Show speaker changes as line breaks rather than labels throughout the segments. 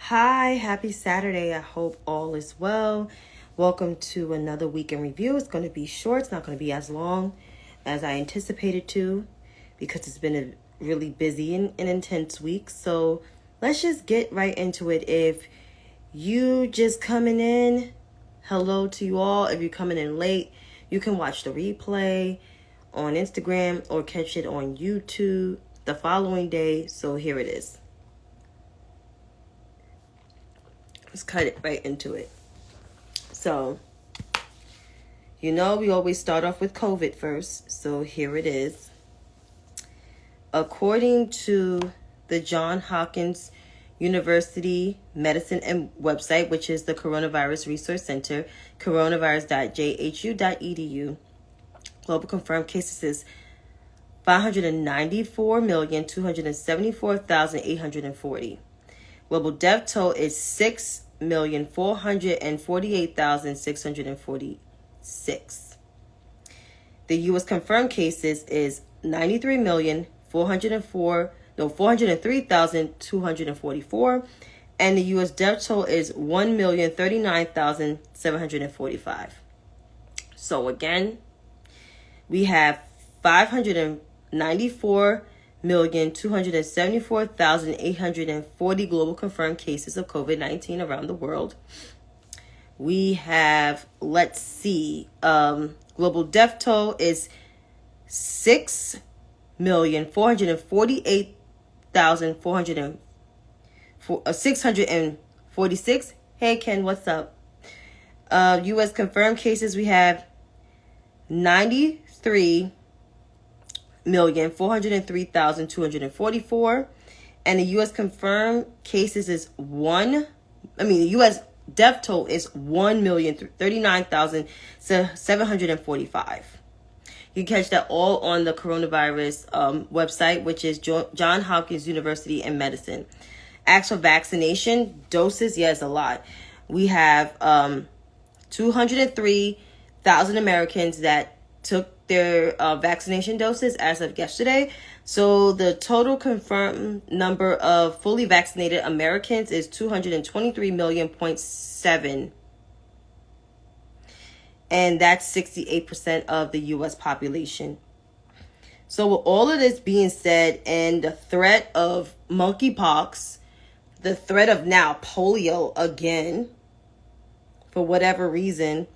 Hi, happy Saturday. I hope all is well. Welcome to another weekend review. It's going to be short. It's not going to be as long as I anticipated to because it's been a really busy and intense week. So let's just get right into it. If you just coming in, hello to you all. If you're coming in late, you can watch the replay on Instagram or catch it on YouTube the following day. So here it is. Let's cut it right into it. So, we always start off with COVID first. So here it is. According to the Johns Hopkins University Medicine and website, which is the Coronavirus Resource Center, coronavirus.jhu.edu, global confirmed cases is 594,274,840. Global death toll is 6,448,646. The U.S. confirmed cases is 403,244, and the U.S. death toll is 1,039,745. So again, we have 594,274,840 global confirmed cases of COVID-19 around the world. We have, global death toll is 6,448,646. Hey, Ken, what's up? U.S. confirmed cases, we have 93,403,244. And the U.S. confirmed cases is the U.S. death toll is 1,039,745. You can catch that all on the coronavirus website, which is Johns Hopkins University in Medicine. Actual vaccination doses, yes, a lot. We have 203,000 Americans that took their vaccination doses as of yesterday. So the total confirmed number of fully vaccinated Americans is 223.7 million. And that's 68% of the U.S. population. So with all of this being said, and the threat of monkeypox, the threat of now polio again, for whatever reason,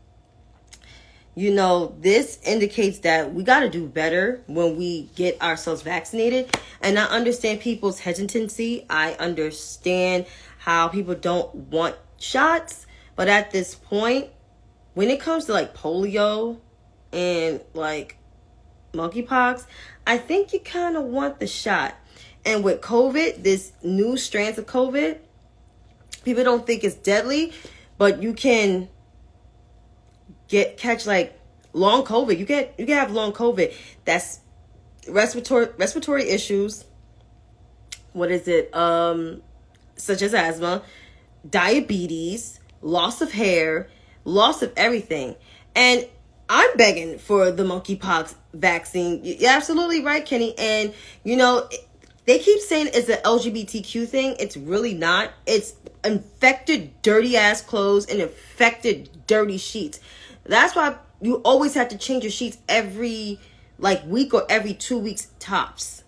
this indicates that we got to do better when we get ourselves vaccinated. And I understand people's hesitancy. I understand how people don't want shots. But at this point, when it comes to polio and monkeypox, I think you kind of want the shot. And with COVID, this new strands of COVID, people don't think it's deadly, but you can catch long COVID. You can have long COVID. That's respiratory issues. What is it? Such as asthma, diabetes, loss of hair, loss of everything. And I'm begging for the monkeypox vaccine. You're absolutely right, Kenny. And they keep saying it's an LGBTQ thing. It's really not. It's infected dirty ass clothes and infected dirty sheets. That's why you always have to change your sheets every week or every 2 weeks tops,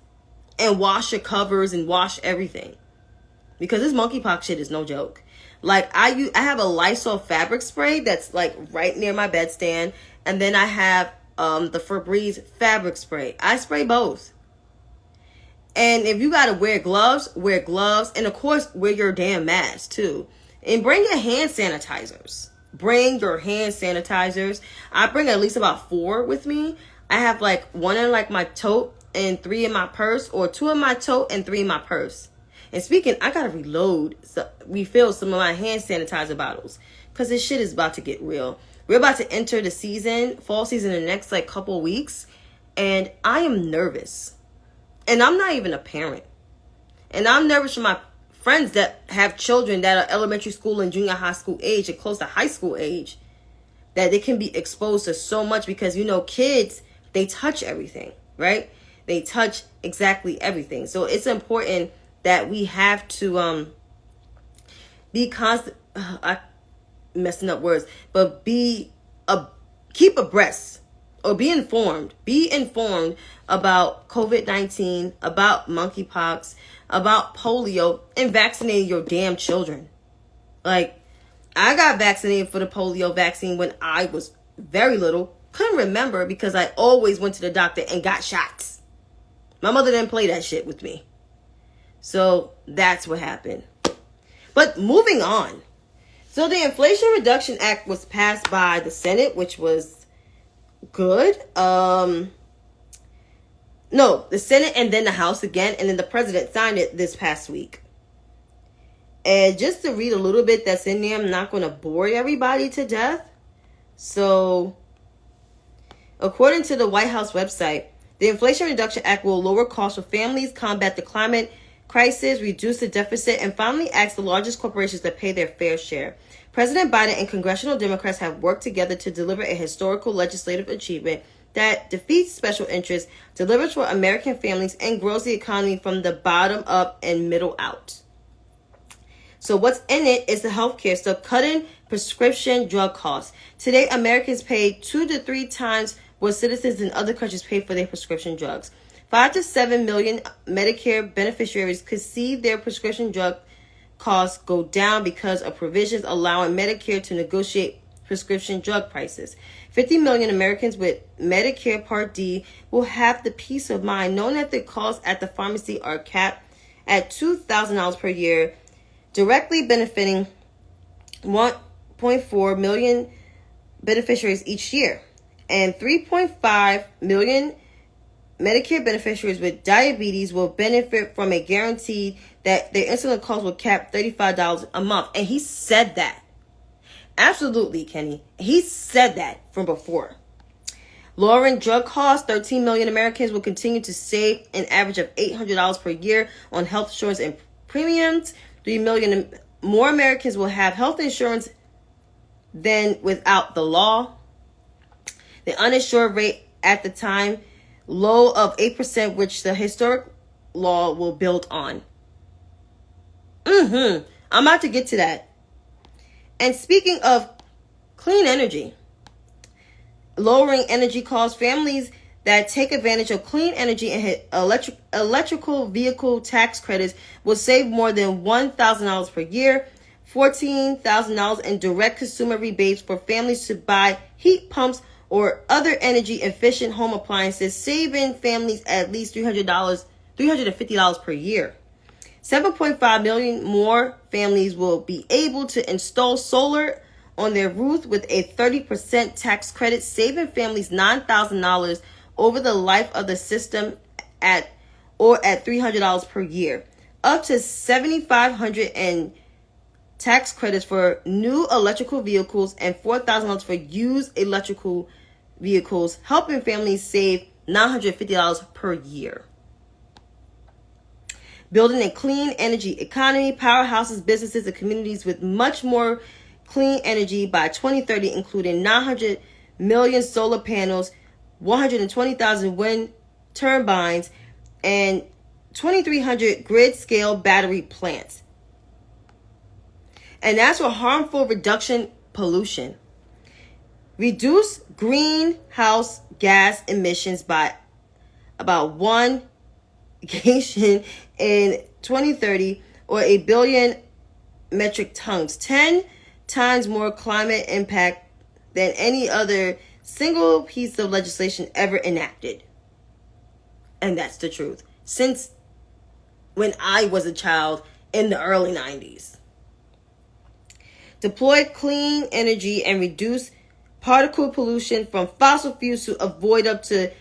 and wash your covers and wash everything, because this monkeypox shit is no joke. I have a Lysol fabric spray that's right near my bedstand, and then I have the Febreze fabric spray. I spray both. And if you gotta wear gloves, and of course wear your damn mask too, and bring your hand sanitizers. I bring at least about 4 with me. I have 1 in my tote and 3 in my purse, or 2 in my tote and 3 in my purse. And speaking, I gotta refill some of my hand sanitizer bottles, because this shit is about to get real. We're about to enter the fall season in the next couple weeks, and I am nervous. And I'm not even a parent. And I'm nervous for my friends that have children that are elementary school and junior high school age and close to high school age, that they can be exposed to so much, because kids, they touch everything, right? They touch exactly everything. So it's important that we have to be constant. I messing up words, but keep abreast or be informed. Be informed about COVID-19, about monkeypox, about polio, and vaccinating your damn children. Like, I got vaccinated for the polio vaccine when I was very little. Couldn't remember because I always went to the doctor and got shots. My mother didn't play that shit with me. So that's what happened. But moving on. So the Inflation Reduction Act was passed by the Senate, which was good. No, the Senate and then the House again. And then the president signed it this past week. And just to read a little bit that's in there, I'm not going to bore everybody to death. So, according to the White House website, the Inflation Reduction Act will lower costs for families, combat the climate crisis, reduce the deficit, and finally ask the largest corporations to pay their fair share. President Biden and congressional Democrats have worked together to deliver a historical legislative achievement that defeats special interests, delivers for American families, and grows the economy from the bottom up and middle out. So what's in it is the healthcare stuff, cutting prescription drug costs. Today, Americans pay 2 to 3 times what citizens in other countries pay for their prescription drugs. 5 to 7 million Medicare beneficiaries could see their prescription drug costs go down because of provisions allowing Medicare to negotiate prescription drug prices. 50 million Americans with Medicare Part D will have the peace of mind knowing that the costs at the pharmacy are capped at $2,000 per year, directly benefiting 1.4 million beneficiaries each year, and 3.5 million Medicare beneficiaries with diabetes will benefit from a guarantee that their insulin costs will cap $35 a month. And he said that. Absolutely, Kenny. He said that from before. Lowering drug costs, 13 million Americans will continue to save an average of $800 per year on health insurance and premiums. 3 million more Americans will have health insurance than without the law. The uninsured rate at the time low of 8%, which the historic law will build on. I'm about to get to that. And speaking of clean energy, lowering energy costs, families that take advantage of clean energy and electrical vehicle tax credits will save more than $1,000 per year, $14,000 in direct consumer rebates for families to buy heat pumps or other energy efficient home appliances, saving families at least $350 per year. 7.5 million more families will be able to install solar on their roof with a 30% tax credit, saving families $9,000 over the life of the system at $300 per year. Up to $7,500 in tax credits for new electrical vehicles and $4,000 for used electrical vehicles, helping families save $950 per year. Building a clean energy economy, powerhouses, businesses, and communities with much more clean energy by 2030, including 900 million solar panels, 120,000 wind turbines, and 2,300 grid-scale battery plants. And that's for harmful reduction pollution. Reduce greenhouse gas emissions by about 1 gigaton in 2030, or a billion metric tons, 10 times more climate impact than any other single piece of legislation ever enacted. And that's the truth. Since when I was a child in the early 90s. Deploy clean energy and reduce particle pollution from fossil fuels to avoid up to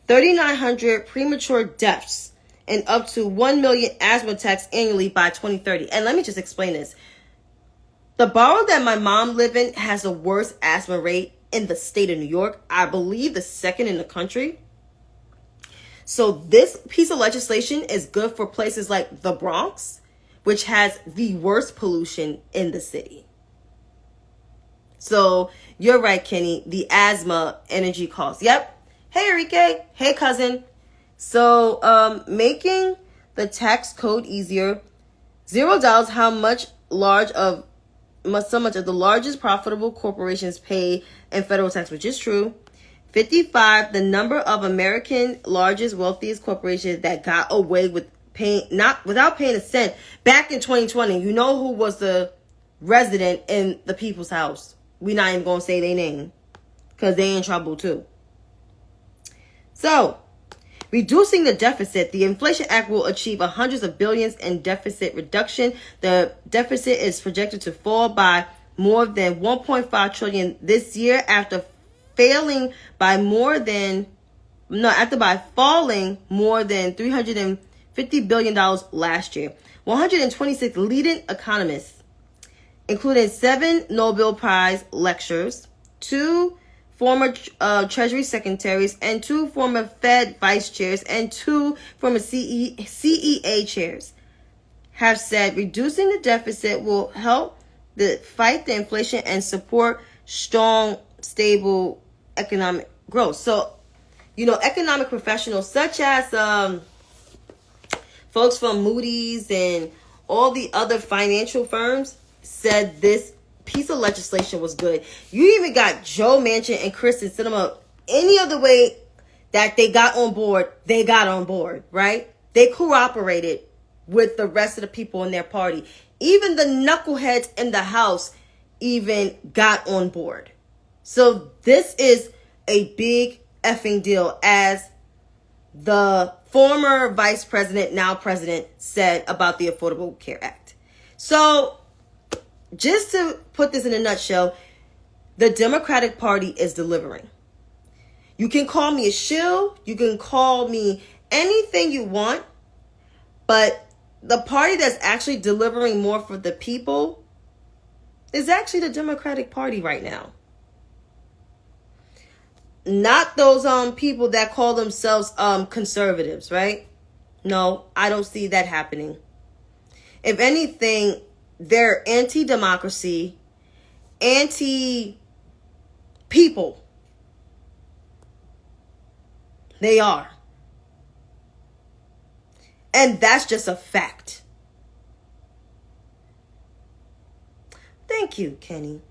3,900 premature deaths and up to 1 million asthma attacks annually by 2030. And let me just explain this. The borough that my mom lives in has the worst asthma rate in the state of New York. I believe the second in the country. So this piece of legislation is good for places like the Bronx, which has the worst pollution in the city. So you're right, Kenny. The asthma energy costs. Yep. Hey, Enrique. Hey, cousin. So making the tax code easier. $0 how much so much of the largest profitable corporations pay in federal tax, which is true. 55, the number of American largest wealthiest corporations that got away with paying without paying a cent back in 2020. You know who was the resident in the people's house? We not even gonna say their name because they in trouble too. So, reducing the deficit. The Inflation Act will achieve hundreds of billions in deficit reduction. The deficit is projected to fall by more than 1.5 trillion this year after falling by falling more than $350 billion last year. 126 leading economists, including 7 Nobel Prize lecturers, 2 former Treasury secretaries, and 2 former Fed vice chairs, and 2 former CEA chairs, have said reducing the deficit will help fight the inflation and support strong, stable economic growth. So, economic professionals such as folks from Moody's and all the other financial firms said this piece of legislation was good. You even got Joe Manchin and Kristen Sinema. Any other way that they got on board, right? They cooperated with the rest of the people in their party. Even the knuckleheads in the House even got on board. So this is a big effing deal, as the former vice president, now president, said about the Affordable Care Act. So just to put this in a nutshell, the Democratic Party is delivering. You can call me a shill, you can call me anything you want, but the party that's actually delivering more for the people is actually the Democratic Party right now. Not those people that call themselves conservatives, right? No, I don't see that happening. If anything, they're anti-democracy, anti-people. They are. And that's just a fact. Thank you, Kenny.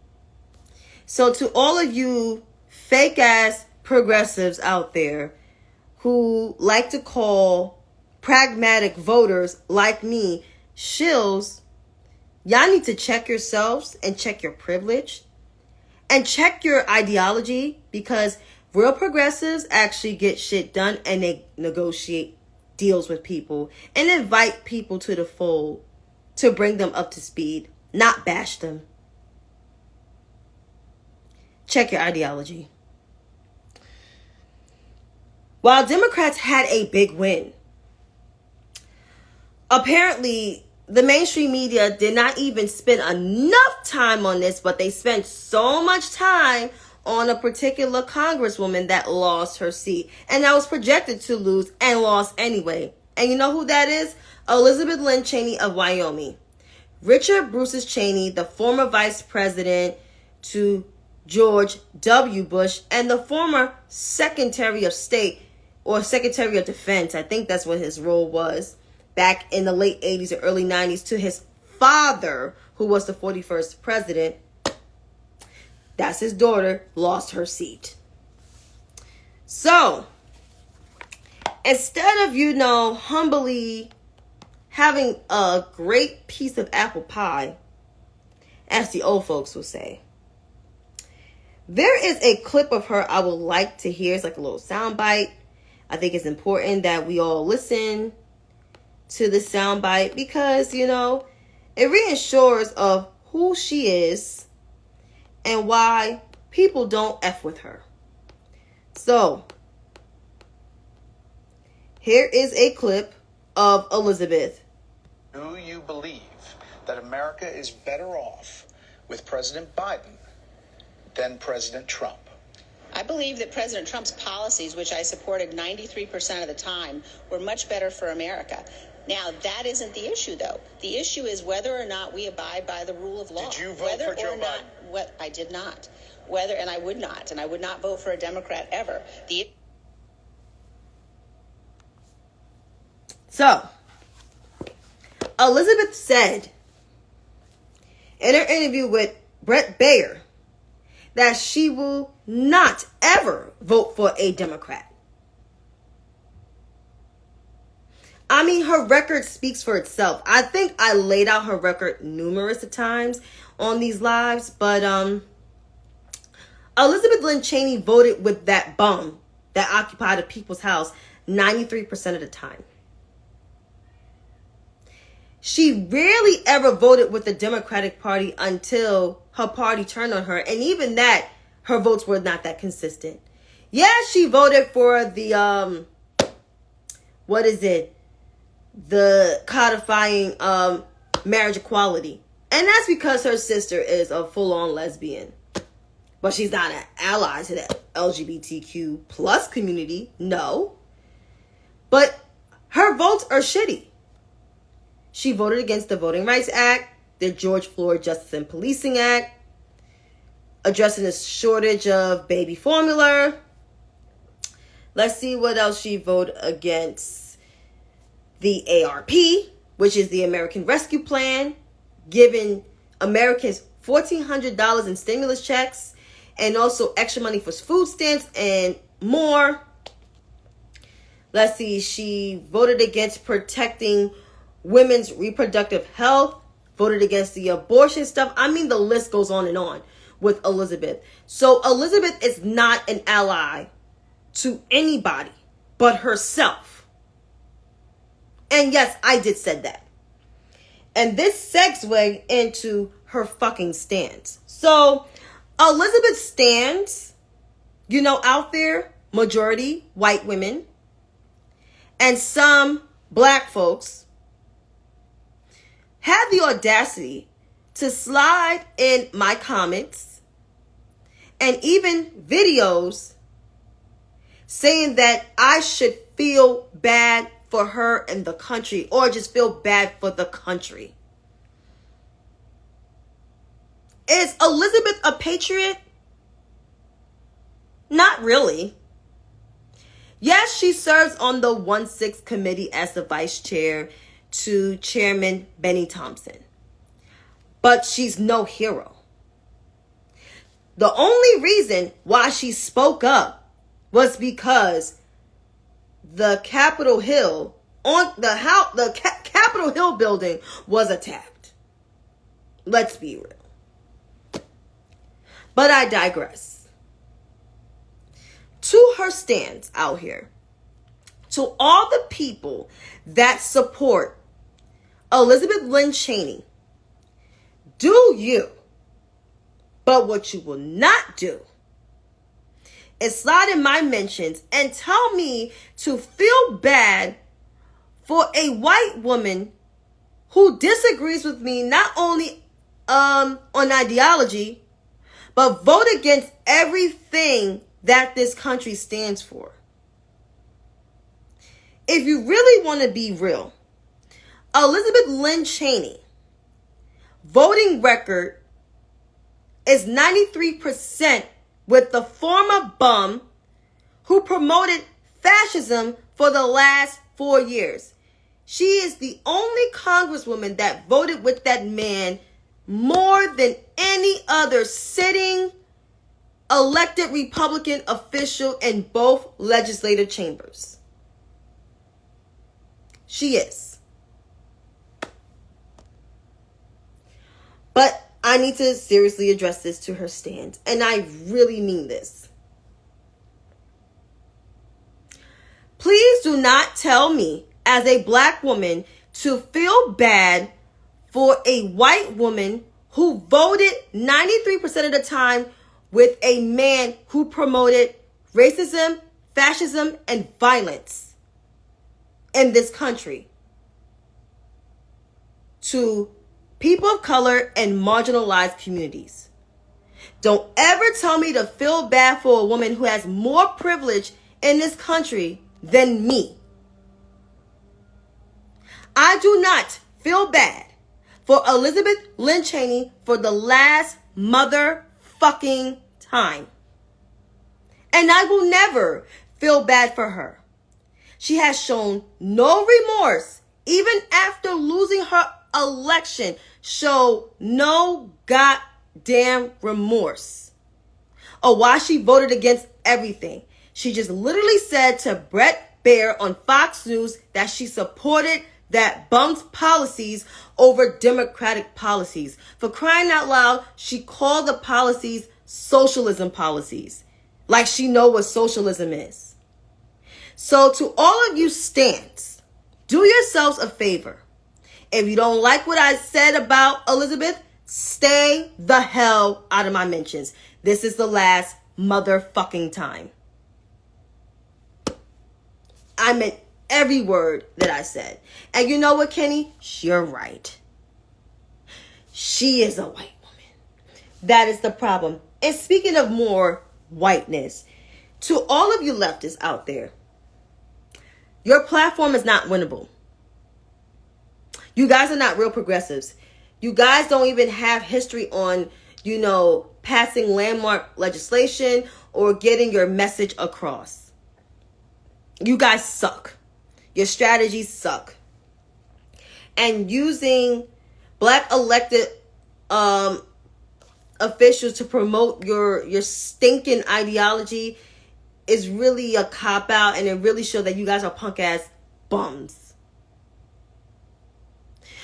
So to all of you fake ass progressives out there who like to call pragmatic voters like me shills, y'all need to check yourselves and check your privilege and check your ideology, because real progressives actually get shit done and they negotiate deals with people and invite people to the fold to bring them up to speed, not bash them. Check your ideology. While Democrats had a big win, apparently the mainstream media did not even spend enough time on this, but they spent so much time on a particular congresswoman that lost her seat and that was projected to lose and lost anyway. And you know who that is? Elizabeth Lynn Cheney of Wyoming. Richard Bruce Cheney, the former vice president to George W. Bush and the former Secretary of State or Secretary of Defense, I think that's what his role was, back in the late 80s or early 90s, to his father, who was the 41st president. That's his daughter, lost her seat. So, instead of, humbly having a great piece of apple pie, as the old folks will say, there is a clip of her I would like to hear. It's like a little soundbite. I think it's important that we all listen to the soundbite because, it reassures of who she is and why people don't F with her. So, here is a clip of Elizabeth.
Do you believe that America is better off with President Biden than President Trump?
I believe that President Trump's policies, which I supported 93% of the time, were much better for America. Now, that isn't the issue, though. The issue is whether or not we abide by the rule of law.
Did you vote for Joe Biden?
I did not. And I would not vote for a Democrat ever.
So, Elizabeth said in her interview with Brett Baer that she will not ever vote for a Democrat. I mean, her record speaks for itself. I think I laid out her record numerous times on these lives, but Elizabeth Lynn Cheney voted with that bum that occupied the people's house 93% of the time. She rarely ever voted with the Democratic Party until her party turned on her. And even that, her votes were not that consistent. Yeah, she voted for the, the codifying marriage equality. And that's because her sister is a full-on lesbian. But she's not an ally to the LGBTQ plus community. No. But her votes are shitty. She voted against the Voting Rights Act, the George Floyd Justice and Policing Act, addressing the shortage of baby formula. Let's see what else she voted against. The ARP, which is the American Rescue Plan, giving Americans $1,400 in stimulus checks and also extra money for food stamps and more. Let's see, she voted against protecting women's reproductive health, voted against the abortion stuff. I mean, the list goes on with Elizabeth. So Elizabeth is not an ally to anybody but herself. And yes, I did said that. And this segues into her fucking stance. So Elizabeth stands, out there, majority white women and some black folks had the audacity to slide in my comments and even videos saying that I should feel bad for her and the country, or just feel bad for the country. Is Elizabeth a patriot? Not really. Yes, she serves on the 1-6 committee as the vice chair to Chairman Benny Thompson. But she's no hero. The only reason why she spoke up was because the Capitol Hill Capitol Hill building was attacked. Let's be real. But I digress. To her stance out here, to all the people that support Elizabeth Lynn Cheney, do you. But what you will not do is slide in my mentions and tell me to feel bad for a white woman who disagrees with me not only on ideology, but vote against everything that this country stands for. If you really want to be real, Elizabeth Lynn Cheney voting record is 93% with the former bum who promoted fascism for the last 4 years. She is the only congresswoman that voted with that man more than any other sitting elected Republican official in both legislative chambers. She is. But I need to seriously address this to her stance, and I really mean this. Please do not tell me, as a black woman, to feel bad for a white woman who voted 93% of the time with a man who promoted racism, fascism, and violence in this country to people of color and marginalized communities. Don't ever tell me to feel bad for a woman who has more privilege in this country than me. I do not feel bad for Elizabeth Lynn Cheney for the last motherfucking time. And I will never feel bad for her. She has shown no remorse, even after losing her election show no goddamn remorse of why she voted against everything. She just literally said to Brett Baier on Fox News that she supported that bum's policies over Democratic policies. For crying out loud, she called the policies socialism policies. Like she know what socialism is. So to all of you stans, do yourselves a favor. If you don't like what I said about Elizabeth, stay the hell out of my mentions. This is the last motherfucking time. I meant every word that I said. And you know what, Kenny? You're right. She is a white woman. That is the problem. And speaking of more whiteness, to all of you leftists out there, your platform is not winnable. You guys are not real progressives. You guys don't even have history on, passing landmark legislation or getting your message across. You guys suck. Your strategies suck. And using black elected officials to promote your stinking ideology is really a cop-out, and it really shows that you guys are punk-ass bums.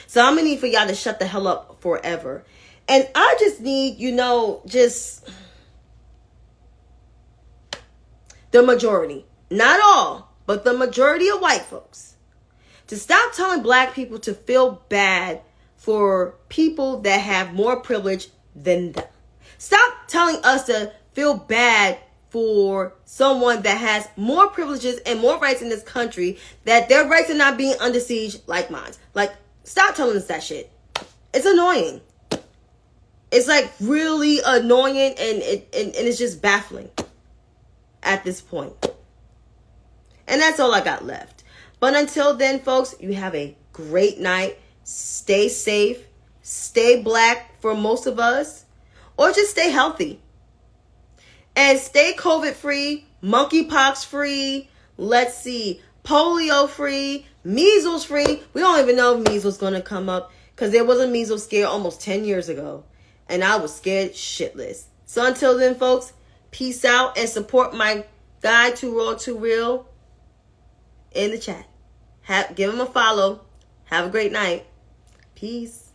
So I'm going to need for y'all to shut the hell up forever. And I just need, just the majority. Not all, but the majority of white folks to stop telling black people to feel bad for people that have more privilege than them. Stop telling us to feel bad for someone that has more privileges and more rights in this country, that their rights are not being under siege like mine. Like, stop telling us that shit. It's annoying. It's like really annoying, and it's just baffling at this point. And that's all I got left. But until then, folks, you have a great night. Stay safe. Stay black for most of us. Or just stay healthy. And stay COVID-free, monkeypox-free, polio-free, measles-free. We don't even know if measles going to come up, because there was a measles scare almost 10 years ago. And I was scared shitless. So until then, folks, peace out and support my guy, Too Raw, Too Real, in the chat. Give him a follow. Have a great night. Peace.